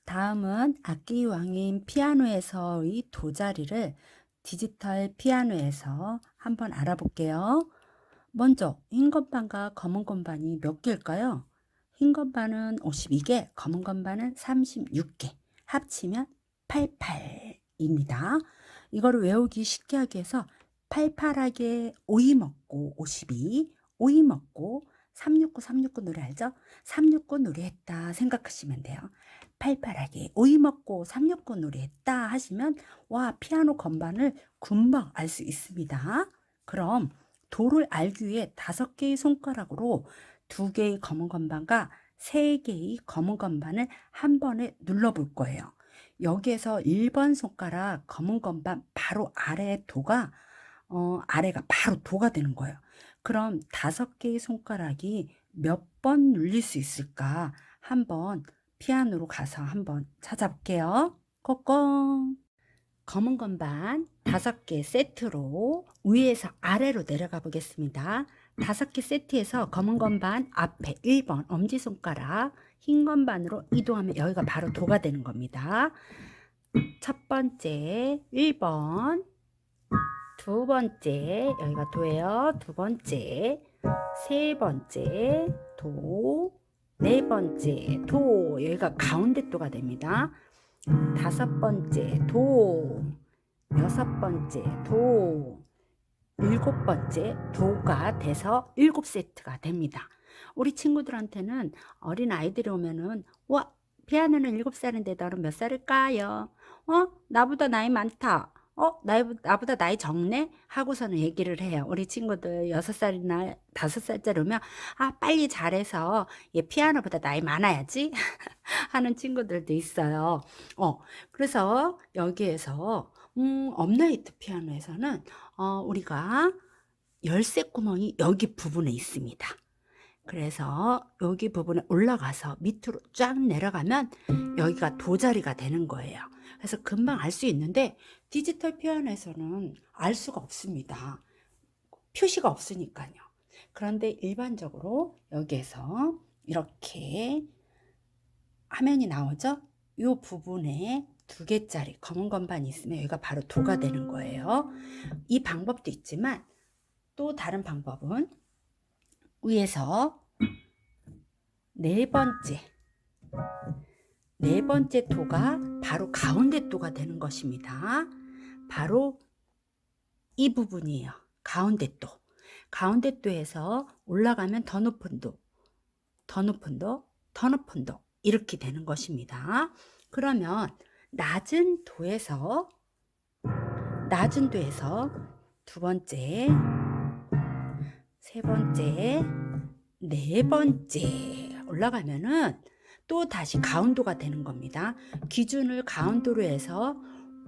다음은 악기 왕인 피아노에서의 도자리를 디지털 피아노에서 한번 알아볼게요. 먼저 흰 건반과 검은 건반이 몇 개일까요? 흰 건반은 52개, 검은 건반은 36개. 합치면 88입니다. 이거를 외우기 쉽게 하기 위해서 88하게 오이 먹고 52, 오이 먹고 369, 369 노래 알죠? 369 노래했다 생각하시면 돼요. 팔팔하게 오이 먹고 369 노래했다 하시면 와, 피아노 건반을 금방 알 수 있습니다. 그럼 도를 알기 위해 5개의 손가락으로 2개의 검은 건반과 3개의 검은 건반을 한 번에 눌러볼 거예요. 여기에서 1번 손가락 검은 건반 바로 아래 도가 아래가 바로 도가 되는 거예요. 그럼 5개의 손가락이 몇 번 눌릴 수 있을까? 한번 피아노로 가서 한번 찾아볼게요. 꼬꼬. 검은 건반 5개 세트로 위에서 아래로 내려가 보겠습니다. 5개 세트에서 검은 건반 앞에 1번 엄지손가락, 흰 건반으로 이동하면 여기가 바로 도가 되는 겁니다. 첫 번째 1번, 두 번째 여기가 도예요. 두 번째, 세 번째 도, 네 번째 도, 여기가 가운데 도가 됩니다. 다섯 번째 도, 여섯 번째 도, 일곱 번째 도가 돼서 7세트가 됩니다. 우리 친구들한테는 어린 아이들이 오면은 와, 피아노는 7살인데 너는 몇 살일까요? 나보다 나이 많다. 나보다 나이 적네? 하고서는 얘기를 해요. 우리 친구들 6살이나 5살짜리 오면 빨리 잘해서 얘 피아노보다 나이 많아야지 하는 친구들도 있어요. 그래서 여기에서 업라이트 피아노에서는 우리가 열쇠 구멍이 여기 부분에 있습니다. 그래서 여기 부분에 올라가서 밑으로 쫙 내려가면 여기가 도자리가 되는 거예요. 그래서 금방 알 수 있는데 디지털 피아노에서는 알 수가 없습니다. 표시가 없으니까요. 그런데 일반적으로 여기에서 이렇게 화면이 나오죠? 이 부분에 2개짜리 검은 건반이 있으면 여기가 바로 도가 되는 거예요. 이 방법도 있지만 또 다른 방법은 위에서 네 번째 도가 바로 가운데 도가 되는 것입니다. 바로 이 부분이에요. 가운데 도. 가운데 도에서 올라가면 더 높은 도, 더 높은 도, 더 높은 도 이렇게 되는 것입니다. 그러면 낮은 도에서 두 번째, 세 번째, 네 번째 올라가면은 또 다시 가운도가 되는 겁니다. 기준을 가운도로 해서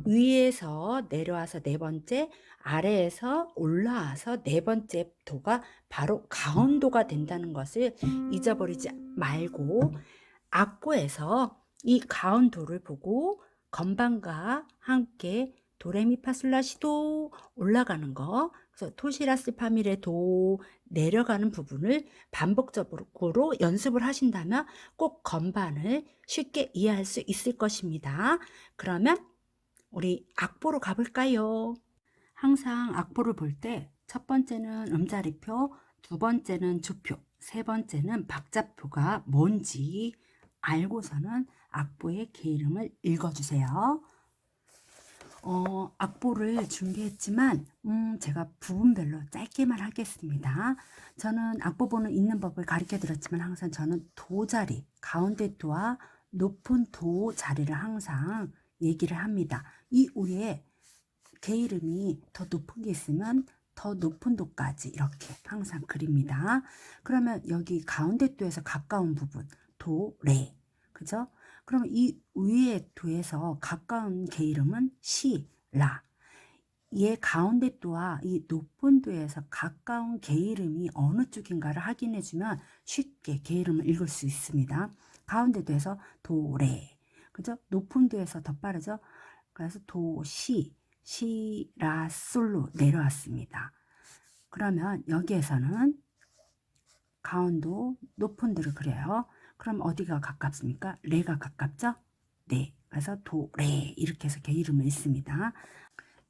위에서 내려와서 네 번째, 아래에서 올라와서 네 번째 도가 바로 가운도가 된다는 것을 잊어버리지 말고 악보에서 이 가운도를 보고 건반과 함께 도레미파솔라시도 올라가는 거, 그래서 토시라스파미레 도 내려가는 부분을 반복적으로 연습을 하신다면 꼭 건반을 쉽게 이해할 수 있을 것입니다. 그러면 우리 악보로 가볼까요? 항상 악보를 볼 때 첫 번째는 음자리표, 두 번째는 주표, 세 번째는 박자표가 뭔지 알고서는 악보의 개 이름을 읽어주세요. 악보를 준비했지만 제가 부분별로 짧게만 하겠습니다. 저는 악보 번호 있는 법을 가르쳐 드렸지만 항상 저는 도자리, 가운데 도와 높은 도 자리를 항상 얘기를 합니다. 이 위에 개 이름이 더 높은 게 있으면 더 높은 도까지 이렇게 항상 그립니다. 그러면 여기 가운데 도에서 가까운 부분 도, 레, 그죠? 그러면 이 위에 도에서 가까운 개 이름은 시, 라. 얘 가운데 도와 이 높은 도에서 가까운 개 이름이 어느 쪽인가를 확인해 주면 쉽게 개 이름을 읽을 수 있습니다. 가운데 도에서 도, 레, 그죠? 높은 도에서 더 빠르죠? 그래서 도, 시, 시, 라, 솔로 내려왔습니다. 그러면 여기에서는 가운도 높은 도를 그려요. 그럼 어디가 가깝습니까? 레가 가깝죠? 네. 그래서 도, 레 이렇게 해서 게이름을 읽습니다.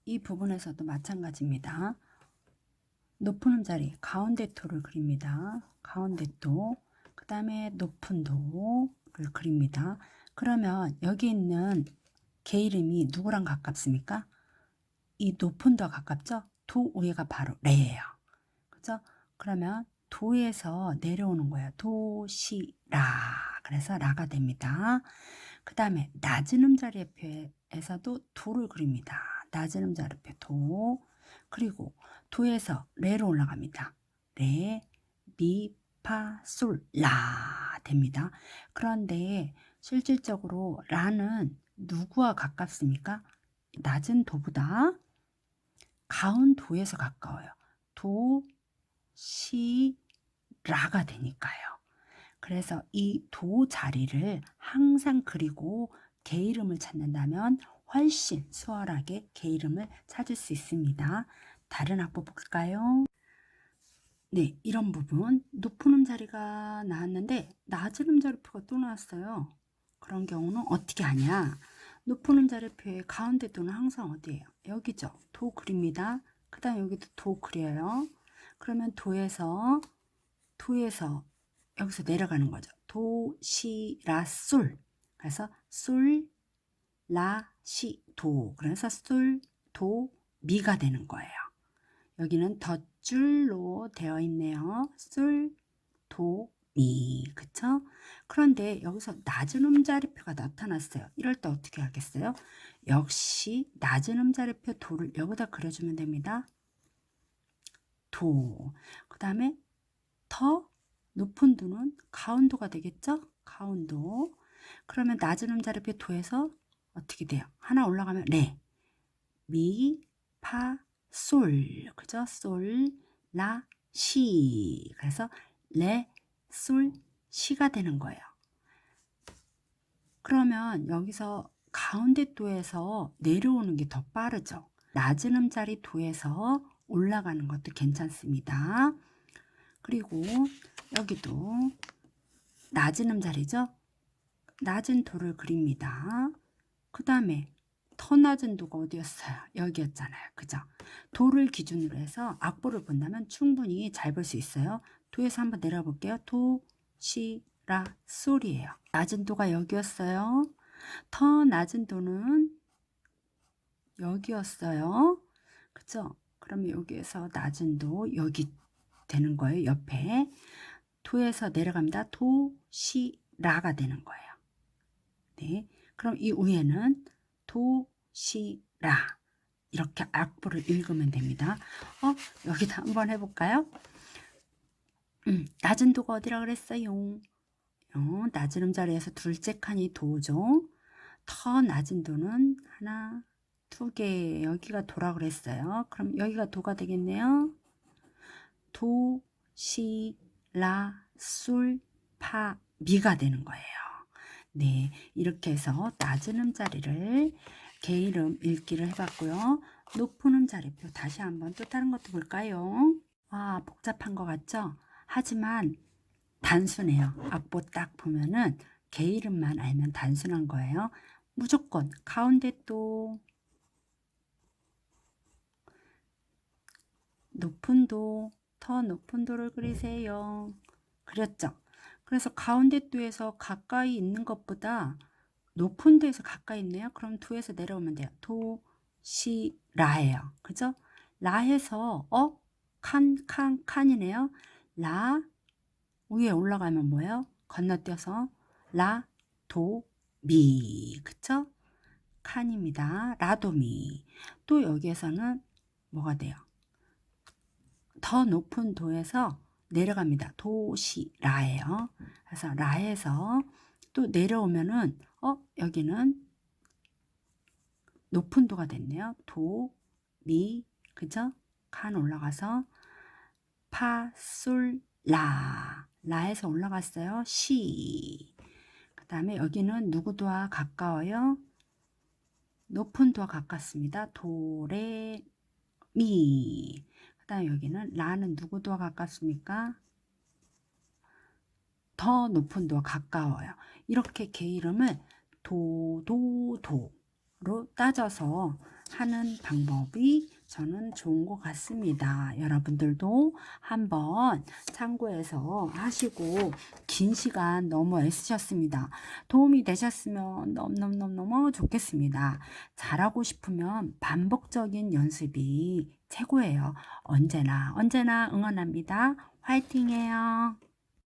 이 부분에서도 마찬가지입니다. 높은 음자리 가운데 도를 그립니다. 가운데 도, 그 다음에 높은 도를 그립니다. 그러면 여기 있는 게이름이 누구랑 가깝습니까? 이 높은 도와 가깝죠? 도 위에가 바로 레예요. 그죠? 그러면 도에서 내려오는 거예요. 도, 시, 라. 그래서 라가 됩니다. 그 다음에 낮은 음자리표에서도 도를 그립니다. 낮은 음자리표 도. 그리고 도에서 레로 올라갑니다. 레, 미, 파, 솔, 라 됩니다. 그런데 실질적으로 라는 누구와 가깝습니까? 낮은 도보다 가운도에서 가까워요. 도, 시, 라가 되니까요. 그래서 이 도 자리를 항상 그리고 게이름을 찾는다면 훨씬 수월하게 게이름을 찾을 수 있습니다. 다른 악보 볼까요? 네, 이런 부분 높은 음자리가 나왔는데 낮은 음자리표가 또 나왔어요. 그런 경우는 어떻게 하냐? 높은 음자리표의 가운데 도는 항상 어디예요? 여기죠. 도 그립니다. 그 다음 여기도 도 그려요. 그러면 도에서 여기서 내려가는 거죠. 도, 시, 라, 솔. 그래서 솔, 라, 시, 도. 그래서 솔, 도, 미가 되는 거예요. 여기는 덧줄로 되어 있네요. 솔, 도, 미. 그쵸? 그런데 여기서 낮은 음자리표가 나타났어요. 이럴 때 어떻게 하겠어요? 역시 낮은 음자리표 도를 여기다 그려주면 됩니다. 도. 그 다음에 더 높은 도는 가운도가 되겠죠? 가운도. 그러면 낮은 음자리표 도에서 어떻게 돼요? 하나 올라가면 레, 미, 파, 솔. 그죠? 솔, 라, 시. 그래서 레, 솔, 시가 되는 거예요. 그러면 여기서 가운데 도에서 내려오는 게 더 빠르죠. 낮은 음자리 도에서 올라가는 것도 괜찮습니다. 그리고 여기도 낮은 음자리죠. 낮은 도를 그립니다. 그 다음에 더 낮은 도가 어디였어요? 여기였잖아요. 그죠? 도를 기준으로 해서 악보를 본다면 충분히 잘 볼 수 있어요. 도에서 한번 내려가 볼게요. 도, 시, 라, 솔이에요. 낮은 도가 여기였어요. 더 낮은 도는 여기였어요. 그죠? 그러면 여기에서 낮은 도 여기 되는 거예요. 옆에. 도에서 내려갑니다. 도, 시, 라가 되는 거예요. 네. 그럼 이 위에는 도, 시, 라. 이렇게 악보를 읽으면 됩니다. 여기다 한번 해볼까요? 낮은 도가 어디라 그랬어요? 낮은 음자리에서 둘째 칸이 도죠. 더 낮은 도는 하나, 두 개. 여기가 도라 그랬어요. 그럼 여기가 도가 되겠네요. 도, 시, 라, 솔, 파, 미가 되는 거예요. 네, 이렇게 해서 낮은 음자리를 게이름 읽기를 해봤고요. 높은 음자리표 다시 한번 또 다른 것도 볼까요? 복잡한 것 같죠? 하지만 단순해요. 악보 딱 보면은 게이름만 알면 단순한 거예요. 무조건 가운데 또 높은 도, 더 높은 도를 그리세요. 그렸죠? 그래서 가운데 도에서 가까이 있는 것보다 높은 도에서 가까이 있네요. 그럼 도에서 내려오면 돼요. 도, 시, 라예요. 그죠? 라해서 칸이네요. 라 위에 올라가면 뭐예요? 건너뛰어서 라, 도, 미. 그쵸? 칸입니다. 라도미. 또 여기에서는 뭐가 돼요? 더 높은 도에서 내려갑니다. 도, 시, 라예요. 그래서 라에서 또 내려오면은 여기는 높은 도가 됐네요. 도, 미, 그죠? 칸 올라가서 파, 솔, 라. 라에서 올라갔어요. 시. 그 다음에 여기는 누구 도와 가까워요? 높은 도와 가깝습니다. 도, 레, 미. 그 다음에 여기는 라는 누구 도와 가깝습니까? 더 높은 도와 가까워요. 이렇게 게이름을 도로 따져서 하는 방법이 저는 좋은 것 같습니다. 여러분들도 한번 참고해서 하시고, 긴 시간 너무 애쓰셨습니다. 도움이 되셨으면 너무너무너무 좋겠습니다. 잘하고 싶으면 반복적인 연습이 최고예요. 언제나 응원합니다. 화이팅해요.